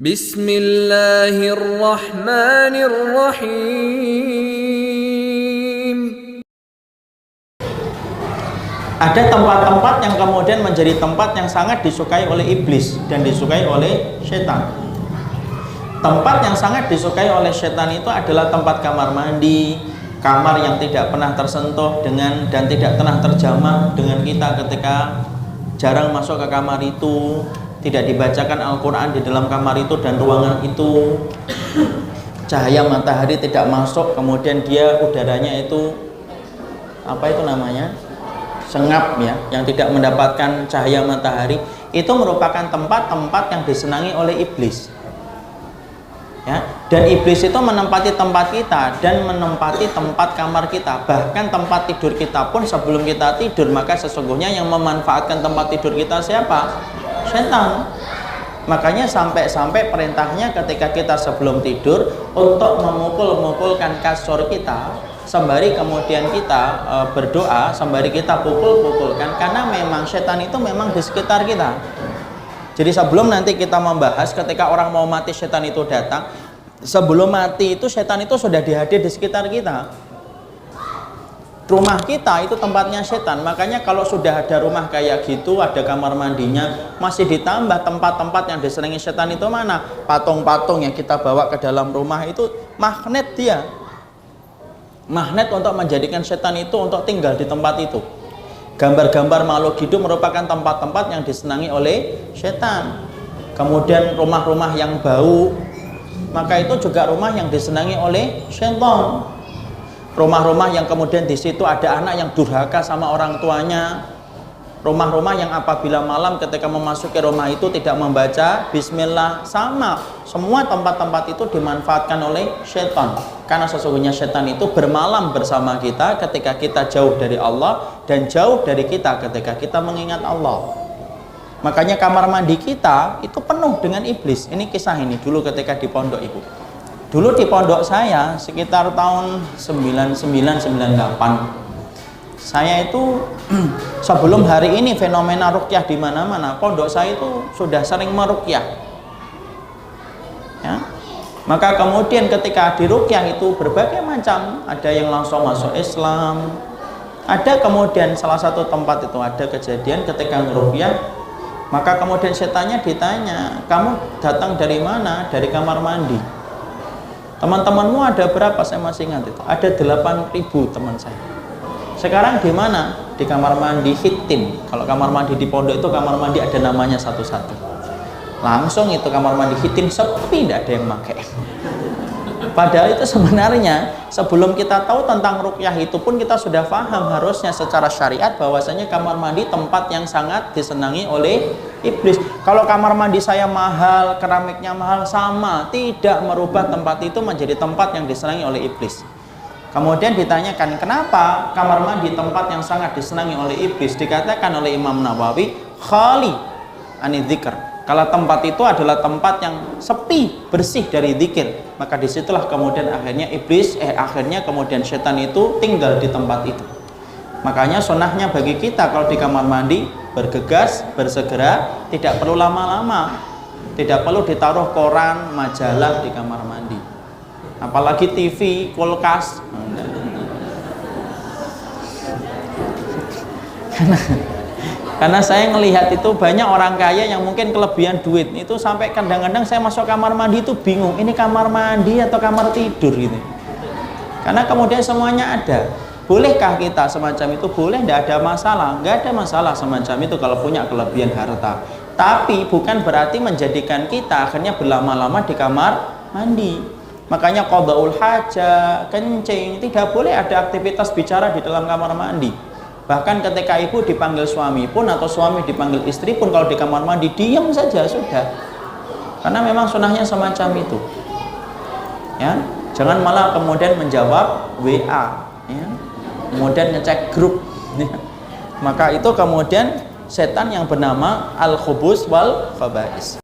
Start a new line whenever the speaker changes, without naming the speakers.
Bismillahirrahmanirrahim.
Ada tempat-tempat yang kemudian menjadi tempat yang sangat disukai oleh iblis dan disukai oleh setan. Tempat yang sangat disukai oleh setan itu adalah tempat kamar mandi, kamar yang tidak pernah tersentuh dengan dan tidak pernah terjamah dengan kita ketika jarang masuk ke kamar itu, tidak dibacakan Al-Quran di dalam kamar itu dan ruangan itu, cahaya matahari tidak masuk, kemudian dia udaranya itu sengap ya, yang tidak mendapatkan cahaya matahari. Itu merupakan tempat-tempat yang disenangi oleh iblis ya. Dan iblis itu menempati tempat kita dan menempati tempat kamar kita, bahkan tempat tidur kita pun. Sebelum kita tidur, maka sesungguhnya yang memanfaatkan tempat tidur kita siapa? Setan. Makanya sampai perintahnya ketika kita sebelum tidur untuk memukul-mukulkan kasur kita sembari kemudian kita berdoa, sembari kita pukul-pukulkan, karena memang setan itu memang di sekitar kita. Jadi sebelum nanti kita membahas ketika orang mau mati setan itu datang, sebelum mati itu setan itu sudah dihadir di sekitar kita. Rumah kita itu tempatnya setan. Makanya kalau sudah ada rumah kayak gitu, ada kamar mandinya, masih ditambah tempat-tempat yang disenangi setan itu mana? Patung-patung yang kita bawa ke dalam rumah itu magnet dia. Magnet untuk menjadikan setan itu untuk tinggal di tempat itu. Gambar-gambar makhluk hidup merupakan tempat-tempat yang disenangi oleh setan. Kemudian rumah-rumah yang bau, maka itu juga rumah yang disenangi oleh setan. Rumah-rumah yang kemudian di situ ada anak yang durhaka sama orang tuanya. Rumah-rumah yang apabila malam ketika memasuki rumah itu tidak membaca bismillah, sama. Semua tempat-tempat itu dimanfaatkan oleh setan. Karena sesungguhnya setan itu bermalam bersama kita ketika kita jauh dari Allah dan jauh dari kita ketika kita mengingat Allah. Makanya kamar mandi kita itu penuh dengan iblis. Ini kisah ini dulu ketika di pondok ibu. Dulu di pondok saya sekitar tahun 99-98. Saya itu sebelum hari ini fenomena ruqyah di mana-mana, pondok saya itu sudah sering meruqyah. Ya. Maka kemudian ketika di ruqyah itu berbagai macam, ada yang langsung masuk Islam. Ada kemudian salah satu tempat itu ada kejadian ketika ngeruqyah, maka kemudian setannya ditanya, "Kamu datang dari mana?" "Dari kamar mandi." "Teman-temanmu ada berapa?" Saya masih ingat itu. "Ada 8.000 teman saya." "Sekarang di mana?" "Di kamar mandi Hitin." Kalau kamar mandi di pondok itu kamar mandi ada namanya satu-satu. Langsung itu kamar mandi Hitin sepi, tidak ada yang pakai. Padahal itu sebenarnya sebelum kita tahu tentang ruqyah itu pun kita sudah paham harusnya secara syariat bahwasanya kamar mandi tempat yang sangat disenangi oleh iblis. Kalau kamar mandi saya mahal, keramiknya mahal, sama, tidak merubah tempat itu menjadi tempat yang disenangi oleh iblis. Kemudian ditanyakan, kenapa kamar mandi tempat yang sangat disenangi oleh iblis? Dikatakan oleh Imam Nawawi, khali anidzikr. Kalau tempat itu adalah tempat yang sepi, bersih dari zikir, maka disitulah kemudian akhirnya kemudian setan itu tinggal di tempat itu. Makanya sunnahnya bagi kita kalau di kamar mandi bergegas, bersegera, tidak perlu lama-lama, tidak perlu ditaruh koran, majalah di kamar mandi, apalagi TV, kulkas. Karena saya melihat itu banyak orang kaya yang mungkin kelebihan duit itu sampai kadang-kadang saya masuk kamar mandi itu bingung, ini kamar mandi atau kamar tidur gitu. Karena kemudian semuanya ada. Bolehkah kita semacam itu? Boleh, tidak ada masalah. Nggak ada masalah semacam itu kalau punya kelebihan harta. Tapi bukan berarti menjadikan kita akhirnya berlama-lama di kamar mandi. Makanya qadaul hajah, kencing, tidak boleh ada aktivitas bicara di dalam kamar mandi. Bahkan ketika ibu dipanggil suami pun atau suami dipanggil istri pun, kalau di kamar mandi diam saja sudah. Karena memang sunnahnya semacam itu. Ya, jangan malah kemudian menjawab WA, ya. Kemudian ngecek grup. Ya. Maka itu kemudian setan yang bernama al-khubus wal khaba'is.